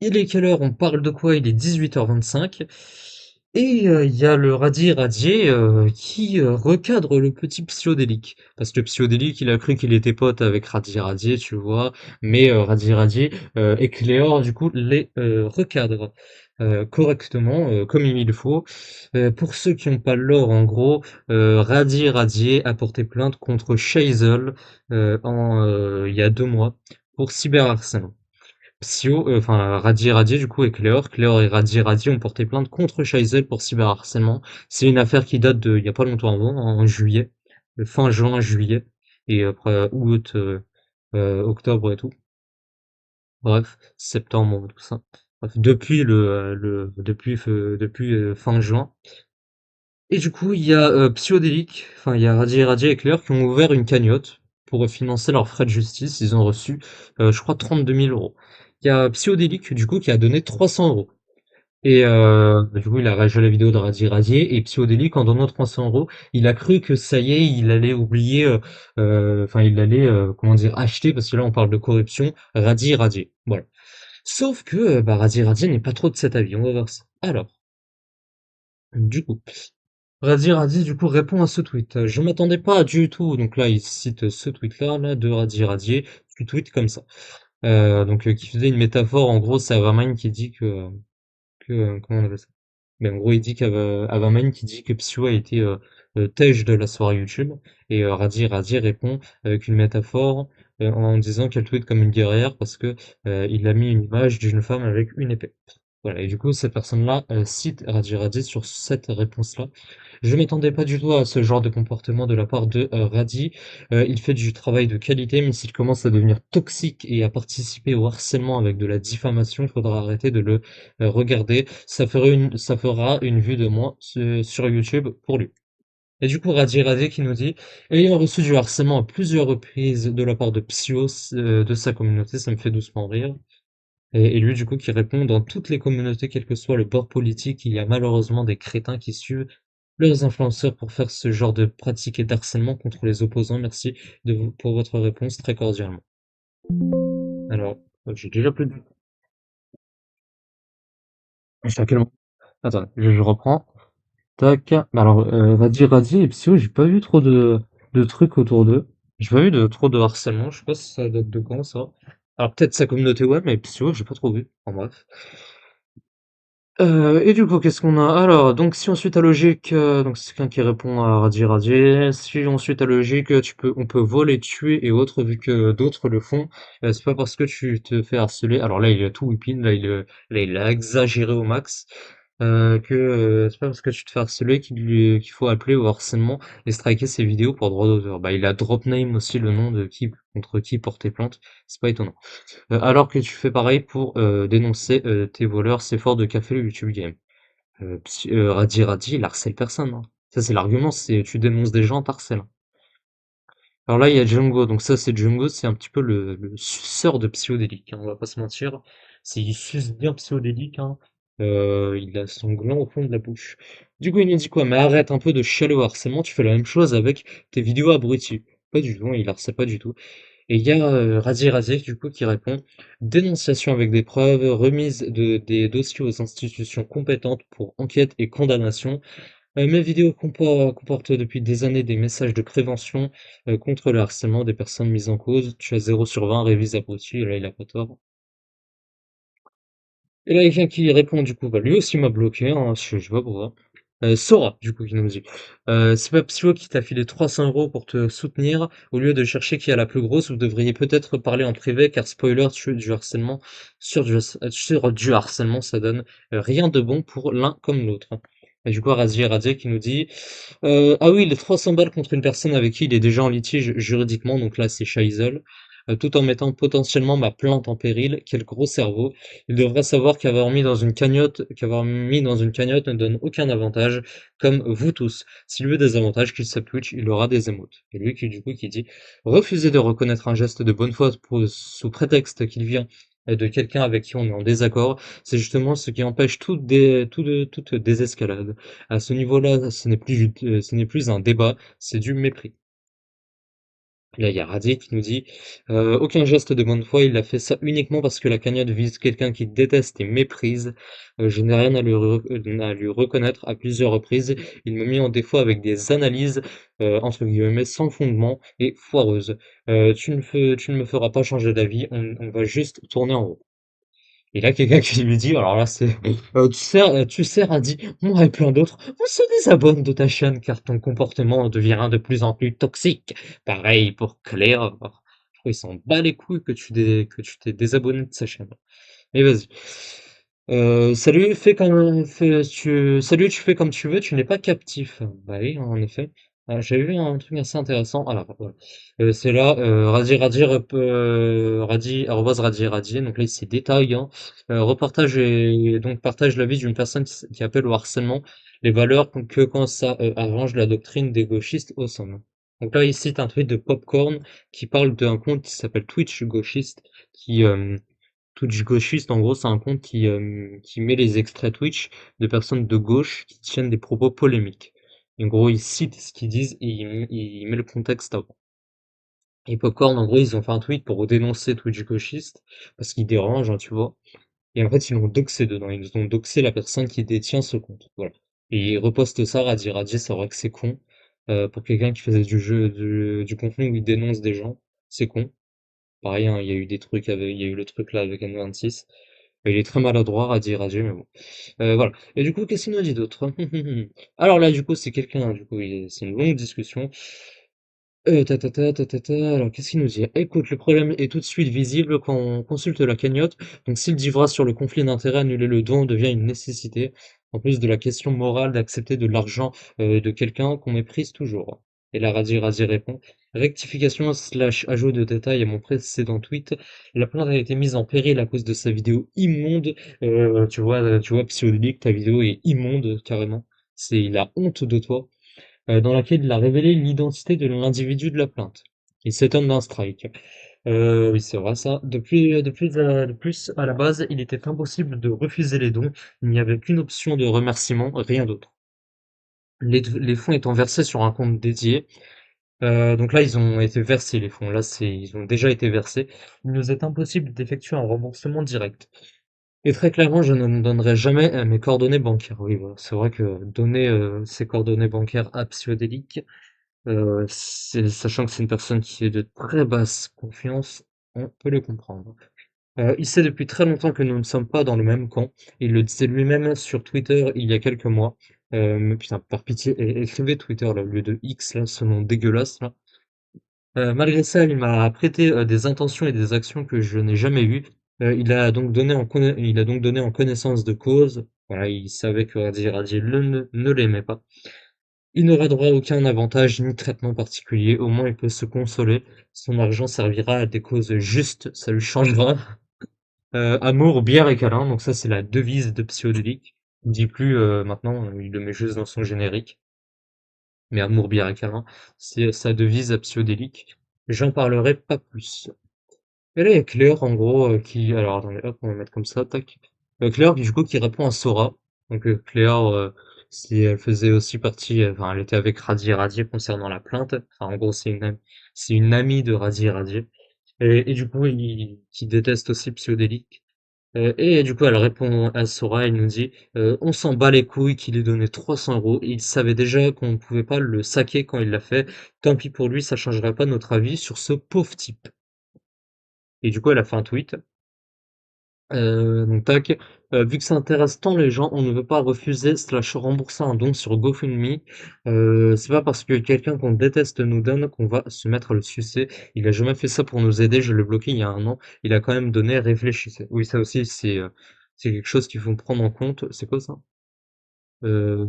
Il est quelle heure? On parle de quoi? Il est 18h25. Et il y a le Radi Radier qui recadre le petit Psyodélique. Parce que Psyodélique, il a cru qu'il était pote avec Radi Radier, tu vois. Mais Radi Radier et Cléor, du coup, les recadrent correctement, comme il faut. Pour ceux qui n'ont pas l'or, en gros, Radi Radier a porté plainte contre Shaisel il y a 2 mois pour cyberharcèlement. Enfin Radier Radier du coup et Cléor. Cléor et Radier Radier ont porté plainte contre Shaisel pour cyberharcèlement. C'est une affaire qui date de il y a pas longtemps avant, en juillet, fin juin, juillet, et après août, octobre et tout. Bref, septembre, tout ça. Bref, depuis fin juin. Et du coup, il y a Psyodélique, enfin il y a Radier Radier et Cléor qui ont ouvert une cagnotte pour financer leurs frais de justice. Ils ont reçu, je crois, 32 000 euros. Il y a Psyodélique, du coup, qui a donné 300 euros. Et du coup, il a réagi à la vidéo de Radier Radier. Et Psyodélique, en donnant 300 euros, il a cru que ça y est, il allait oublier, enfin, il allait, comment dire, acheter, parce que là, on parle de corruption, Radier Radier. Voilà. Sauf que bah, Radier Radier n'est pas trop de cet avis. On va voir ça. Alors, du coup. Radi Radi, du coup, répond à ce tweet. Je m'attendais pas du tout. Donc là, il cite ce tweet-là, là, de Radi Radier, qui tweet comme ça. Donc, qui faisait une métaphore. En gros, c'est Avamain qui dit comment on appelle ça? Mais en gros, il dit Avamain qui dit que Psyo a été tège de la soirée YouTube. Et Radi Radi répond avec une métaphore en disant qu'elle tweet comme une guerrière parce que il a mis une image d'une femme avec une épée. Voilà, et du coup, cette personne-là cite Radi Radi sur cette réponse-là. Je m'attendais pas du tout à ce genre de comportement de la part de Radi. Il fait du travail de qualité, mais s'il commence à devenir toxique et à participer au harcèlement avec de la diffamation, il faudra arrêter de le regarder. Ça fera une vue de moins sur YouTube pour lui. Et du coup, Radi Radi qui nous dit, ayant reçu du harcèlement à plusieurs reprises de la part de Psyos de sa communauté, ça me fait doucement rire. Et lui, du coup, qui répond, dans toutes les communautés, quel que soit le bord politique, il y a malheureusement des crétins qui suivent leurs influenceurs pour faire ce genre de pratique et d'harcèlement contre les opposants. Merci pour votre réponse très cordialement. Alors, j'ai déjà plus de... C'est à quel moment? Attends, je reprends. Tac. Bah alors, Radi et Psyo, j'ai pas vu trop de trucs autour d'eux. J'ai pas vu trop de harcèlement. Je sais pas si ça date de quand, ça. Alors, peut-être sa communauté web, mais Psyo, j'ai pas trop vu. En bref. Et du coup, qu'est-ce qu'on a? Alors, donc si on suit ta logique, donc c'est quelqu'un qui répond à Radier Radier. Si on suit ta logique, on peut voler, tuer et autres, vu que d'autres le font. C'est pas parce que tu te fais harceler. Alors là, il a tout whipping, là, il a exagéré au max. C'est pas parce que tu te fais harceler qu'il faut appeler au harcèlement et striker ses vidéos pour droit d'auteur. Bah, il a drop name aussi le nom de qui contre qui porter plainte. C'est pas étonnant. Alors que tu fais pareil pour dénoncer tes voleurs, c'est fort de café le YouTube Game. Radi Radi, il harcèle personne, hein. Ça, c'est l'argument, c'est tu dénonces des gens, t'harcèles. Alors là, il y a Django, donc ça, c'est Django, c'est un petit peu le suceur de Psyodélique, hein, on va pas se mentir. Il suce bien Psyodélique, hein. Il a son gland au fond de la bouche. Du coup, il nous dit quoi? Mais arrête un peu de chialer au harcèlement, tu fais la même chose avec tes vidéos abruties. Pas du tout, hein, il harcèle pas du tout. Et il y a Razier Razier du coup qui répond dénonciation avec des preuves, remise des dossiers aux institutions compétentes pour enquête et condamnation. Mes vidéos comportent depuis des années des messages de prévention contre le harcèlement des personnes mises en cause. Tu as 0/20, révise abruti, et là il a pas tort. Et là, il y a quelqu'un qui répond, du coup, bah, lui aussi m'a bloqué, hein, je sais pas pourquoi. Sora, du coup, qui nous dit. C'est pas Psyo qui t'a filé 300 euros pour te soutenir. Au lieu de chercher qui a la plus grosse, vous devriez peut-être parler en privé, car spoiler, du harcèlement, sur du harcèlement, ça donne rien de bon pour l'un comme l'autre. Et du coup, Razier qui nous dit, ah oui, les 300 balles contre une personne avec qui il est déjà en litige juridiquement, donc là c'est Shaisel, tout en mettant potentiellement ma plante en péril, quel gros cerveau. Il devrait savoir qu'avoir mis dans une cagnotte ne donne aucun avantage, comme vous tous. S'il veut des avantages, qu'il s'appuie, il aura des émotes. Et lui qui du coup qui dit refuser de reconnaître un geste de bonne foi sous prétexte qu'il vient de quelqu'un avec qui on est en désaccord, c'est justement ce qui empêche toute désescalade. À ce niveau-là, ce n'est plus un débat, c'est du mépris. Là, il y a Radit qui nous dit aucun geste de bonne foi, il a fait ça uniquement parce que la cagnotte vise quelqu'un qui déteste et méprise. Je n'ai rien à lui reconnaître à plusieurs reprises. Il m'a mis en défaut avec des analyses, entre guillemets, sans fondement et foireuses. Tu ne me feras pas changer d'avis, on va juste tourner en rond. Et là, quelqu'un qui lui dit, alors là, c'est, tu sais, Radit, moi et plein d'autres, on se désabonne de ta chaîne car ton comportement devient de plus en plus toxique. Pareil pour Claire. Je crois qu'il s'en bat les couilles que tu t'es désabonné de sa chaîne. Mais vas-y. Salut, tu fais comme tu veux, tu n'es pas captif. Bah oui, en effet. J'ai vu un truc assez intéressant. Alors, voilà. C'est là, arrobase Radi. Donc là, il s'est détaillé, hein. Reportage et donc partage l'avis d'une personne qui appelle au harcèlement, les valeurs que quand ça arrange la doctrine des gauchistes au sommet. Donc là, il cite un tweet de Popcorn qui parle d'un compte qui s'appelle Twitch gauchiste, qui, Twitch gauchiste, en gros, c'est un compte qui met les extraits Twitch de personnes de gauche qui tiennent des propos polémiques. En gros, il cite ce qu'ils disent et il met le contexte avant. Et Popcorn, en gros, ils ont fait un tweet pour dénoncer Twitch gauchiste parce qu'ils dérangent, hein, tu vois. Et en fait, ils l'ont doxé dedans. Ils ont doxé la personne qui détient ce compte. Voilà. Et ils repostent ça, Radji, c'est vrai que c'est con. Pour quelqu'un qui faisait du contenu où il dénonce des gens, c'est con. Pareil, hein, il y a eu des trucs il y a eu le truc là avec N26. Il est très maladroit, Radji, mais bon. Voilà. Et du coup, qu'est-ce qu'il nous dit d'autre? Alors là, du coup, c'est quelqu'un, du coup, c'est une longue discussion. Alors, qu'est-ce qu'il nous dit? Écoute, le problème est tout de suite visible quand on consulte la cagnotte. Donc, s'il dit vrai sur le conflit d'intérêts, annuler le don devient une nécessité. En plus de la question morale d'accepter de l'argent de quelqu'un qu'on méprise toujours. Et là, Radji répond. Rectification slash ajout de détails à mon précédent tweet. La plainte a été mise en péril à cause de sa vidéo immonde. Tu vois, Psyodélique, ta vidéo est immonde, carrément. Il a honte de toi dans laquelle il a révélé l'identité de l'individu de la plainte. Il s'étonne d'un strike. Oui, c'est vrai ça. De plus, à la base, il était impossible de refuser les dons. Il n'y avait qu'une option de remerciement, rien d'autre. Les fonds étant versés sur un compte dédié. Donc là, ils ont été versés, les fonds. Là, ils ont déjà été versés. Il nous est impossible d'effectuer un remboursement direct. Et très clairement, je ne donnerai jamais mes coordonnées bancaires. Oui, voilà. C'est vrai que donner ses coordonnées bancaires à Psyodélique, sachant que c'est une personne qui est de très basse confiance, on peut le comprendre. Il sait depuis très longtemps que nous ne sommes pas dans le même camp. Il le disait lui-même sur Twitter il y a quelques mois. Mais putain, par pitié, écrivez Twitter là, au lieu de X, là, ce nom dégueulasse là. Malgré ça, il m'a prêté des intentions et des actions que je n'ai jamais eues. Il a donc donné en connaissance de cause. Voilà, il savait que Radi ne l'aimait pas. Il n'aura droit à aucun avantage ni traitement particulier, au moins il peut se consoler. Son argent servira à des causes justes, ça lui changera. Amour, bière et câlin, donc ça c'est la devise de Psyodélique. Il dit plus maintenant, il le met juste dans son générique. Mais amour, bière et câlin, c'est sa devise à Psyodélique. J'en parlerai pas plus. Et là il y a Claire en gros alors attendez, hop, on va mettre comme ça, tac. Claire du coup qui répond à Sora. Donc Claire, si elle faisait aussi partie, enfin elle était avec Radier concernant la plainte. Enfin en gros c'est une amie de Radier. Et du coup qui déteste aussi Psyodélique. Et du coup elle répond à Sora, elle nous dit on s'en bat les couilles qu'il ait donné 300 €. Il savait déjà qu'on ne pouvait pas le saquer quand il l'a fait. Tant pis pour lui, ça changerait pas notre avis sur ce pauvre type. Et du coup elle a fait un tweet. Donc tac, vu que ça intéresse tant les gens, on ne veut pas refuser slash rembourser un don sur GoFundMe. C'est pas parce que quelqu'un qu'on déteste nous donne qu'on va se mettre à le sucer. Il a jamais fait ça pour nous aider, je l'ai bloqué il y a un an. Il a quand même donné, réfléchissez. Oui, ça aussi, c'est quelque chose qu'il faut prendre en compte. C'est quoi ça? Heu,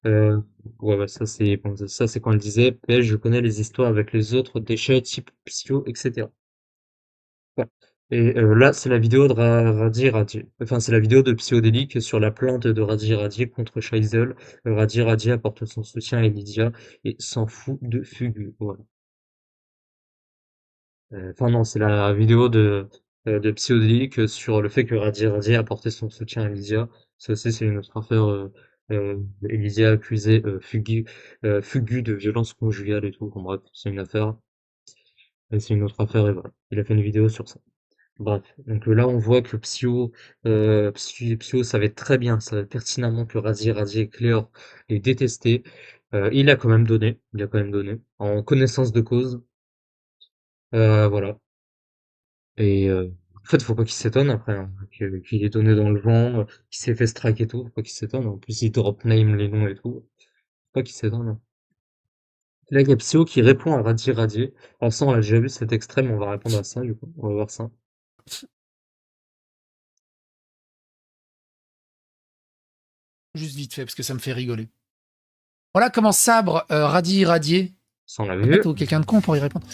ouais, bah, ça c'est bon, ça c'est quand elle disait: «PS, je connais les histoires avec les autres déchets type Psycho et cetera». Ouais. Et là, c'est la vidéo de Radi. Enfin, c'est la vidéo de Psyodélique sur la plainte de Radi contre Scheisel. Radi apporte son soutien à Lydia et s'en fout de Fugu. Voilà. Enfin non, c'est la vidéo de Psyodélique sur le fait que Radi a apporté son soutien à Lydia. Ça aussi, c'est une autre affaire. Lydia a accusé Fugu de violence conjugale et tout. Bon, bref, c'est une affaire. Et c'est une autre affaire et voilà. Il a fait une vidéo sur ça. Bref, donc là on voit que Psyo savait très bien, savait pertinemment que Razzie et Cléor les détestaient. Il a quand même donné, en connaissance de cause. Voilà. Et en fait, faut pas qu'il s'étonne après, hein, qu'il ait donné dans le vent, qu'il s'est fait strike et tout, faut pas qu'il s'étonne. En plus, il drop name les noms et tout. Faut pas qu'il s'étonne, hein. Là, il y a Psyo qui répond à Radier. Alors ça, on l'a déjà vu cet extrême, on va répondre à ça, du coup. On va voir ça. Juste vite fait, parce que ça me fait rigoler. Voilà comment Sabre radier. Ça, on l'avait vu. Peut-être ou quelqu'un de con pour y répondre.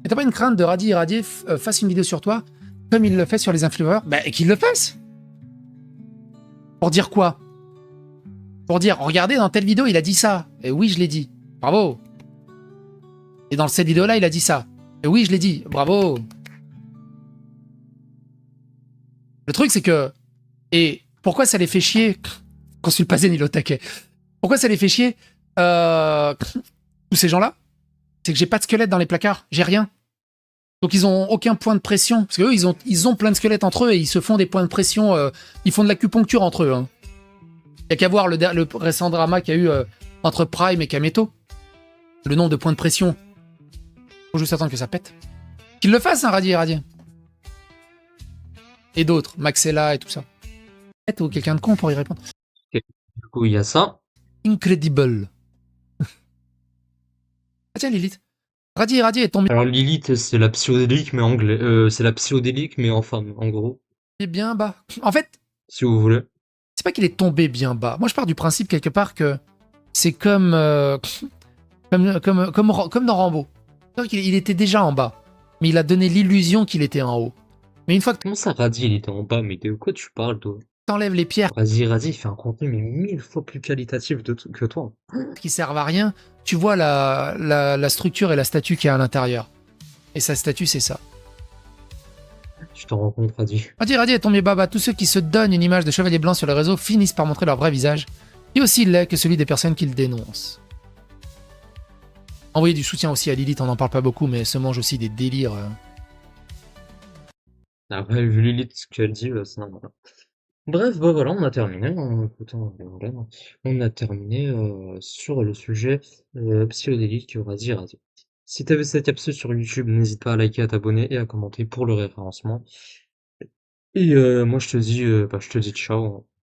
Et t'as pas une crainte de radier fasse une vidéo sur toi, comme il le fait sur les influenceurs? Bah, et qu'il le fasse. Pour dire quoi? Pour dire, regardez, dans telle vidéo, il a dit ça. Et oui, je l'ai dit. Bravo. Et dans cette vidéo-là, il a dit ça. Et oui, je l'ai dit. Bravo. Le truc, c'est que... Et pourquoi ça les fait chier? Consulte pas Zenilo taquet. Pourquoi ça les fait chier tous ces gens-là? C'est que j'ai pas de squelette dans les placards. J'ai rien. Donc ils ont aucun point de pression. Parce qu'eux, ils ont plein de squelettes entre eux et ils se font des points de pression. Ils font de l'acupuncture entre eux. Hein. Il y a qu'à voir le récent drama qu'il y a eu entre Prime et Kameto. Le nombre de points de pression. Faut juste attendre que ça pète. Qu'ils le fassent, hein, Radier. Et d'autres, Maxella et tout ça. Ou quelqu'un de con pour y répondre. Ok. Du coup, il y a ça. Incredible. Ah tiens, Lilith. Radier est tombé Alors Lilith, c'est la psychodélique, mais anglais. C'est la psychodélique, mais en femme, en gros, bien bas. En fait, si vous voulez. c'est pas qu'il est tombé bien bas. Moi, je pars du principe quelque part que c'est comme comme dans Rambo. Il était déjà en bas, mais il a donné l'illusion qu'il était en haut. Mais une fois que Comment ça, Radhi, il était en bas, mais de quoi tu parles, toi? t'enlèves les pierres Radhi, il fait un contenu mais 1000 fois plus qualitatif que toi. qui servent à rien, tu vois la structure et la statue qu'il y a à l'intérieur. Et sa statue, c'est ça. Tu t'en rends compte, Radhi. Radi est tombé baba. Tous ceux qui se donnent une image de chevalier blanc sur les réseaux finissent par montrer leur vrai visage, et aussi laid que celui des personnes qu'ils dénoncent. Envoyer du soutien aussi à Lilith, on n'en parle pas beaucoup, mais elle se mange aussi des délires. Après, vu Lilith, ce qu'elle dit, ça, voilà. Bref, bah voilà, on a terminé. Écoute, voilà, on a terminé sur le sujet psychodélique Radhi. Si t'avais cette capsule sur YouTube, n'hésite pas à liker, à t'abonner et à commenter pour le référencement. Et moi, je te dis ciao.